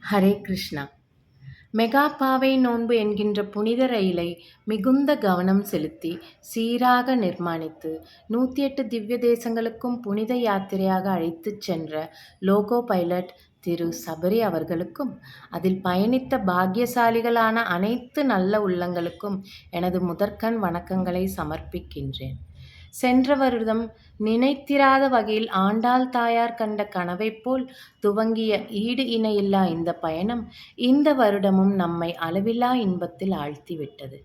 Hare Krishna. Mega பாவை நோன்பு என்கின்ற புனித ரயிலை மிகுந்த கவனம் செலுத்தி சீராக நிர்மாணித்து 108 திவ்ய தேசங்களுக்கும் புனித யாத்திரையாக அழைத்துச் சென்ற லோகோ பைலட் திரு சபரி அவர்களுக்கும், அதில் பயணித்த பாக்கியசாலிகளான அனைத்து நல்ல உள்ளங்களுக்கும் எனது முதற்கண் வணக்கங்களை சமர்ப்பிக்கின்றேன். சென்ற வருடம் நினைத்திராத வகையில் ஆண்டாள் தாயார் கண்ட கனவைப் போல் துவங்கிய ஈடு இணையில்லா இந்த பயணம் இந்த வருடமும் நம்மை அளவிலா இன்பத்தில் ஆழ்த்திவிட்டது.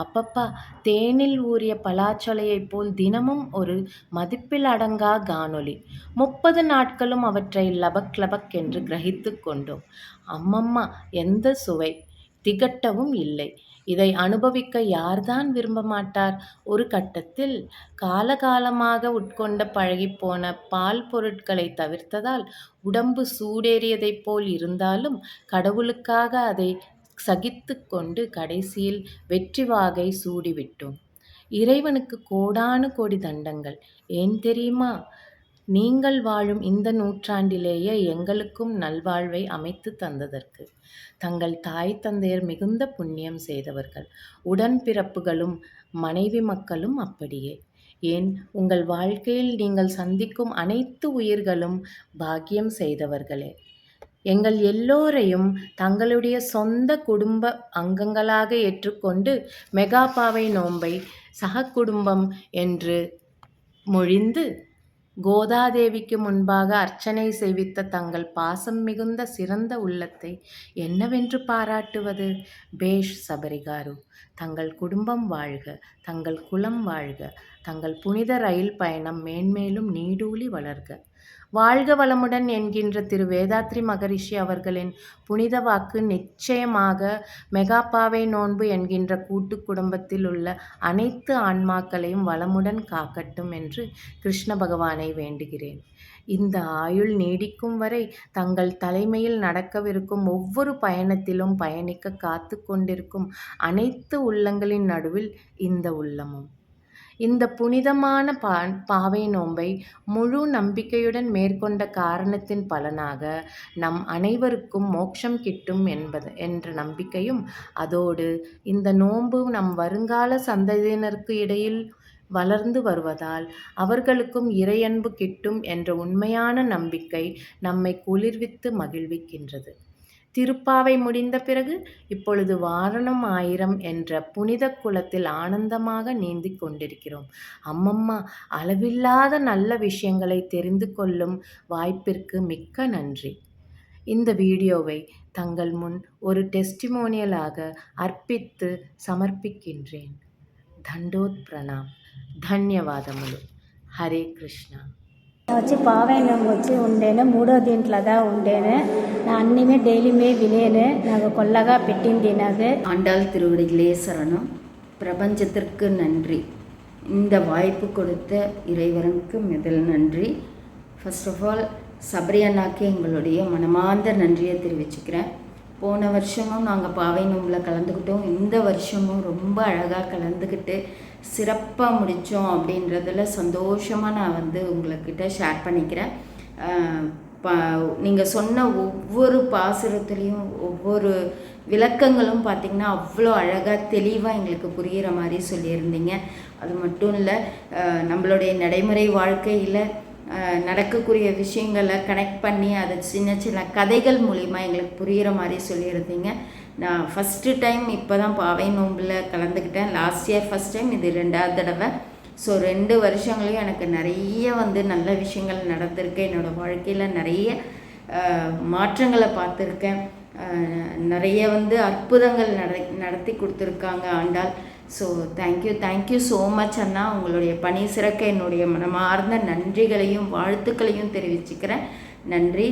அப்பப்பா, தேனில் ஊறிய பலாச்சொலையைப் போல் தினமும் ஒரு மதிப்பில் அடங்கா காணொளி. 30 நாட்களும் அவற்றை லபக் லபக் என்று கிரகித்துக் கொண்டோம். அம்மம்மா, எந்த சுவை! திகட்டவும் இல்லை. இதை அனுபவிக்க யார்தான் விரும்ப மாட்டார்? ஒரு கட்டத்தில் காலகாலமாக உட்கொண்ட பழகிப்போன பால் பொருட்களை தவிர்த்ததால் உடம்பு சூடேறியதைப் போல் இருந்தாலும் கடவுளுக்காக அதை சகித்துக் கொண்டு கடைசியில் வெற்றி வாகை சூடிவிட்டோம். இறைவனுக்கு கோடானு கோடி தண்டங்கள். ஏன் தெரியுமா? நீங்கள் வாழும் இந்த நூற்றாண்டிலேயே எங்களுக்கும் நல்வாழ்வை அமைத்து தந்ததற்கு. தங்கள் தாய் தந்தையர் மிகுந்த புண்ணியம் செய்தவர்கள். உடன்பிறப்புகளும் மனைவி மக்களும் அப்படியே. ஏன், உங்கள் வாழ்க்கையில் நீங்கள் சந்திக்கும் அனைத்து உயிர்களும் பாக்கியம் செய்தவர்களே. எங்கள் எல்லோரையும் தங்களுடைய சொந்த குடும்ப அங்கங்களாக ஏற்றுக்கொண்டு மெகா பாவை நோன்பை சககுடும்பம் என்று மொழிந்து கோதாதேவிக்கு முன்பாக அர்ச்சனை செய்வித்த தங்கள் பாசம் மிகுந்த சிறந்த உள்ளத்தை என்னவென்று பாராட்டுவது? பேஷ் சபரிகாரு, தங்கள் குடும்பம் வாழ்க, தங்கள் குலம் வாழ்க, தங்கள் புனித ரயில் பயணம் மேன்மேலும் நீடூழி வளர்க. வாழ்க வளமுடன் என்கின்ற திரு வேதாத்ரி மகரிஷி அவர்களின் புனித வாக்கு நிச்சயமாக மெகா பாவை நோன்பு என்கின்ற கூட்டு குடும்பத்தில் உள்ள அனைத்து ஆன்மாக்களையும் வளமுடன் காக்கட்டும் என்று கிருஷ்ண பகவானை வேண்டுகிறேன். இந்த ஆயுள் நீடிக்கும் வரை தங்கள் தலைமையில் நடக்கவிருக்கும் ஒவ்வொரு பயணத்திலும் பயணிக்க காத்து கொண்டிருக்கும் அனைத்து உள்ளங்களின் நடுவில் இந்த உள்ளமும். இந்த புனிதமான பாவை நோன்பை முழு நம்பிக்கையுடன் மேற்கொண்ட காரணத்தின் பலனாக நம் அனைவருக்கும் மோட்சம் கிட்டும் என்ற நம்பிக்கையும், அதோடு இந்த நோன்பு நம் வருங்கால சந்ததியினருக்கு இடையில் வளர்ந்து வருவதால் அவர்களுக்கும் இறையன்பு கிட்டும் என்ற உண்மையான நம்பிக்கை நம்மை குளிர்வித்து மகிழ்விக்கின்றது. திருப்பாவை முடிந்த பிறகு இப்பொழுது வாரணம் 1000 என்ற புனித குளத்தில் ஆனந்தமாக நீந்திக் கொண்டிருக்கிறோம். அம்மம்மா, அளவில்லாத நல்ல விஷயங்களை தெரிந்து கொள்ளும் வாய்ப்பிற்கு மிக்க நன்றி. இந்த வீடியோவை தங்கள் முன் ஒரு டெஸ்டிமோனியலாக அர்ப்பித்து சமர்ப்பிக்கின்றேன். தண்டோத் பிரணாம். ధన్యవాదములు. హరే కృష్ణ. వచ్చి పావైనం వచ్చి ఉండేను 3వ దీంట్లో ఉండేను. நான் அன்னிமே டெய்லியுமே வினேனு நாங்கள் கொல்லகா பெட்டின் தினாது. ஆண்டாள் திருவடிகளே சரணம். பிரபஞ்சத்திற்கு நன்றி. இந்த வாய்ப்பு கொடுத்த இறைவனுக்கு முதல் நன்றி. ஃபர்ஸ்ட் ஆஃப் ஆல் சபரி அண்ணாக்கு எங்களுடைய மனமார்ந்த நன்றியை தெரிவிச்சுக்கிறேன். போன வருஷமும் நாங்கள் பாவை நோம்பில் கலந்துக்கிட்டோம். இந்த வருஷமும் ரொம்ப அழகாக கலந்துக்கிட்டு சிறப்பாக முடித்தோம் அப்படின்றதில் சந்தோஷமாக நான் உங்கள்கிட்ட ஷேர் பண்ணிக்கிறேன். நீங்கள் சொன்ன ஒவ்வொரு பாசுரத்துலேயும் ஒவ்வொரு விளக்கங்களும் பார்த்திங்கன்னா அவ்வளோ அழகாக தெளிவாக எங்களுக்கு புரிகிற மாதிரி சொல்லியிருந்தீங்க. அது மட்டும் இல்லை, நம்மளுடைய நடைமுறை வாழ்க்கையில் நடக்கக்கூடிய விஷயங்களை கனெக்ட் பண்ணி அதை சின்ன சின்ன கதைகள் மூலிமா எங்களுக்கு புரிகிற மாதிரி சொல்லியிருந்தீங்க. நான் ஃபஸ்ட்டு டைம் இப்போ தான் பாவை நோம்பில் கலந்துக்கிட்டேன். லாஸ்ட் இயர் ஃபஸ்ட் டைம், இது 2வது தடவை. ஸோ 2 வருஷங்களையும் எனக்கு நிறைய நல்ல விஷயங்கள் நடந்திருக்கு. என்னோடய வாழ்க்கையில் நிறைய மாற்றங்களை பார்த்துருக்கேன். நிறைய அற்புதங்கள் நடத்தி கொடுத்துருக்காங்க Andal. So thank you so much அண்ணா. உங்களுடைய பணி சிறக்க என்னுடைய மனமார்ந்த நன்றிகளையும் வாழ்த்துக்களையும் தெரிவிச்சுக்கிறேன். நன்றி.